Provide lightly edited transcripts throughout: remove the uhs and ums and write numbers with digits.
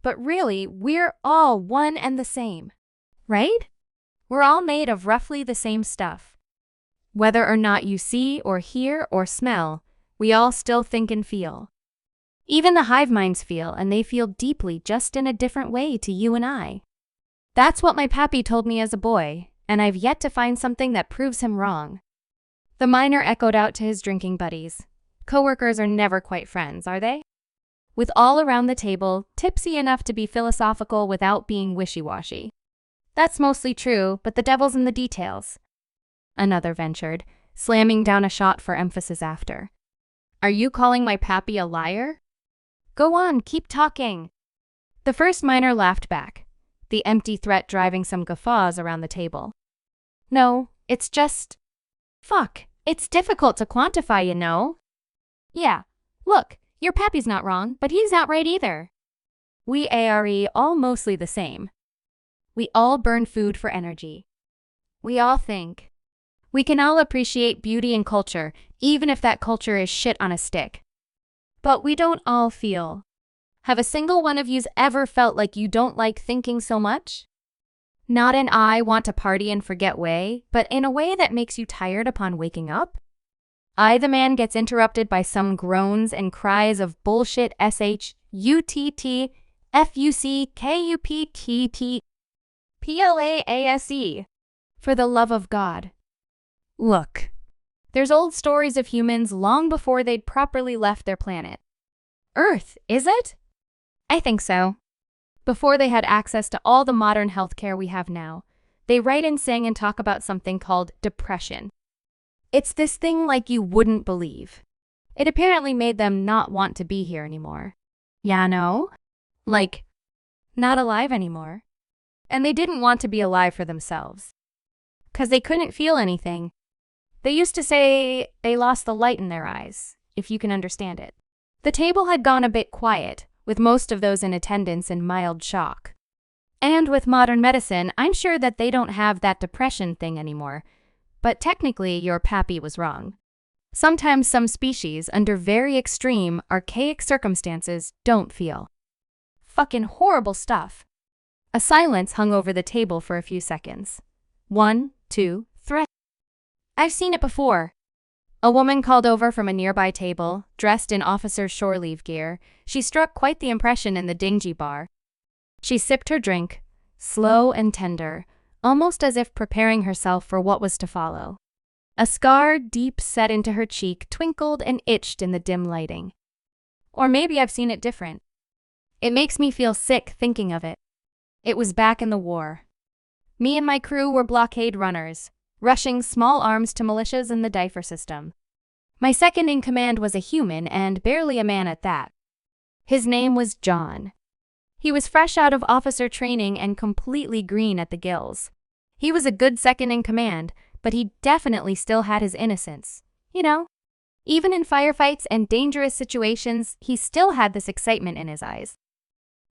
but really, we're all one and the same, right? We're all made of roughly the same stuff. Whether or not you see or hear or smell, we all still think and feel. Even the hive minds feel, and they feel deeply, just in a different way to you and I. That's what my pappy told me as a boy, and I've yet to find something that proves him wrong. The miner echoed out to his drinking buddies. Coworkers are never quite friends, are they? With all around the table, tipsy enough to be philosophical without being wishy-washy. That's mostly true, but the devil's in the details. Another ventured, slamming down a shot for emphasis after. Are you calling my pappy a liar? Go on, keep talking. The first miner laughed back, the empty threat driving some guffaws around the table. No, it's just... Fuck, it's difficult to quantify, you know? Yeah, look, your pappy's not wrong, but he's not right either. We are all mostly the same. We all burn food for energy. We all think. We can all appreciate beauty and culture, even if that culture is shit on a stick. But we don't all feel. Have a single one of yous ever felt like you don't like thinking so much? Not in I want to party and forget way, but in a way that makes you tired upon waking up? The man gets interrupted by some groans and cries of bullshit SHUTT, FUCKUPTT, PLAASE. For the love of God. Look, there's old stories of humans long before they'd properly left their planet. Earth, is it? I think so. Before they had access to all the modern healthcare we have now, they write and sing and talk about something called depression. It's this thing like you wouldn't believe. It apparently made them not want to be here anymore. Yeah, no? Like, not alive anymore. And they didn't want to be alive for themselves. 'Cause they couldn't feel anything. They used to say they lost the light in their eyes, if you can understand it. The table had gone a bit quiet, with most of those in attendance in mild shock. And with modern medicine, I'm sure that they don't have that depression thing anymore. But technically, your pappy was wrong. Sometimes some species, under very extreme, archaic circumstances, don't feel. Fucking horrible stuff. A silence hung over the table for a few seconds. 1, 2, 3. I've seen it before. A woman called over from a nearby table, dressed in officer's shore leave gear. She struck quite the impression in the dingy bar. She sipped her drink, slow and tender, almost as if preparing herself for what was to follow. A scar deep set into her cheek twinkled and itched in the dim lighting. Or maybe I've seen it different. It makes me feel sick thinking of it. It was back in the war. Me and my crew were blockade runners, rushing small arms to militias in the Difer system. My second in command was a human and barely a man at that. His name was John. He was fresh out of officer training and completely green at the gills. He was a good second in command, but he definitely still had his innocence. You know, even in firefights and dangerous situations, he still had this excitement in his eyes.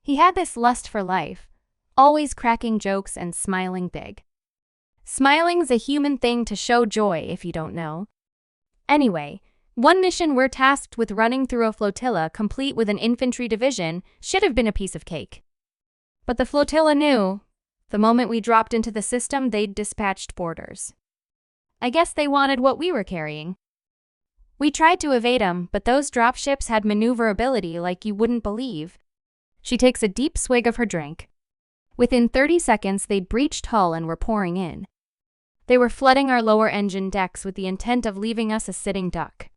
He had this lust for life, always cracking jokes and smiling big. Smiling's a human thing to show joy, if you don't know. Anyway, one mission we're tasked with running through a flotilla complete with an infantry division should have been a piece of cake. But the flotilla knew, the moment we dropped into the system, they'd dispatched boarders. I guess they wanted what we were carrying. We tried to evade them, but those dropships had maneuverability like you wouldn't believe. She takes a deep swig of her drink. Within 30 seconds, they'd breached hull and were pouring in. They were flooding our lower engine decks with the intent of leaving us a sitting duck.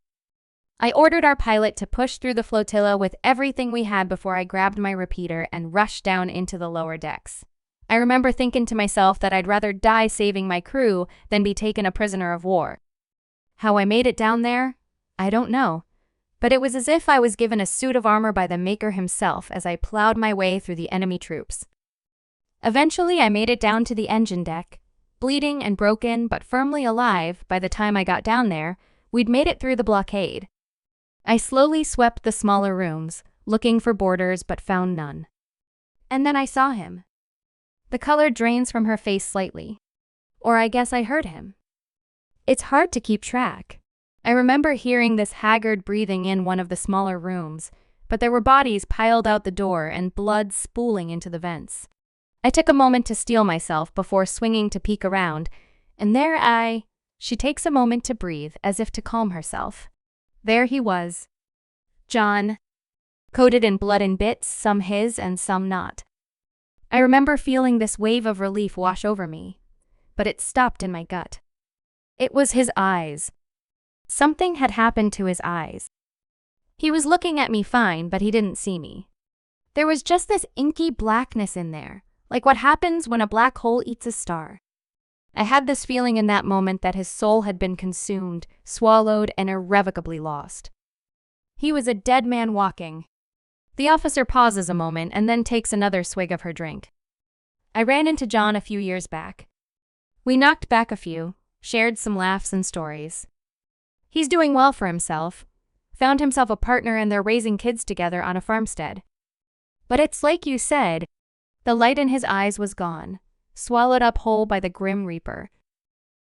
I ordered our pilot to push through the flotilla with everything we had before I grabbed my repeater and rushed down into the lower decks. I remember thinking to myself that I'd rather die saving my crew than be taken a prisoner of war. How I made it down there? I don't know. But it was as if I was given a suit of armor by the Maker himself as I plowed my way through the enemy troops. Eventually, I made it down to the engine deck. Bleeding and broken, but firmly alive by the time I got down there, we'd made it through the blockade. I slowly swept the smaller rooms, looking for boarders but found none. And then I saw him. The color drains from her face slightly. Or I guess I heard him. It's hard to keep track. I remember hearing this haggard breathing in one of the smaller rooms, but there were bodies piled out the door and blood spooling into the vents. I took a moment to steel myself before swinging to peek around, and she takes a moment to breathe as if to calm herself. There he was. John. Coated in blood and bits, some his and some not. I remember feeling this wave of relief wash over me, but it stopped in my gut. It was his eyes. Something had happened to his eyes. He was looking at me fine, but he didn't see me. There was just this inky blackness in there, like what happens when a black hole eats a star. I had this feeling in that moment that his soul had been consumed, swallowed, and irrevocably lost. He was a dead man walking. The officer pauses a moment and then takes another swig of her drink. I ran into John a few years back. We knocked back a few, shared some laughs and stories. He's doing well for himself, found himself a partner, and they're raising kids together on a farmstead. But it's like you said, the light in his eyes was gone, swallowed up whole by the grim reaper.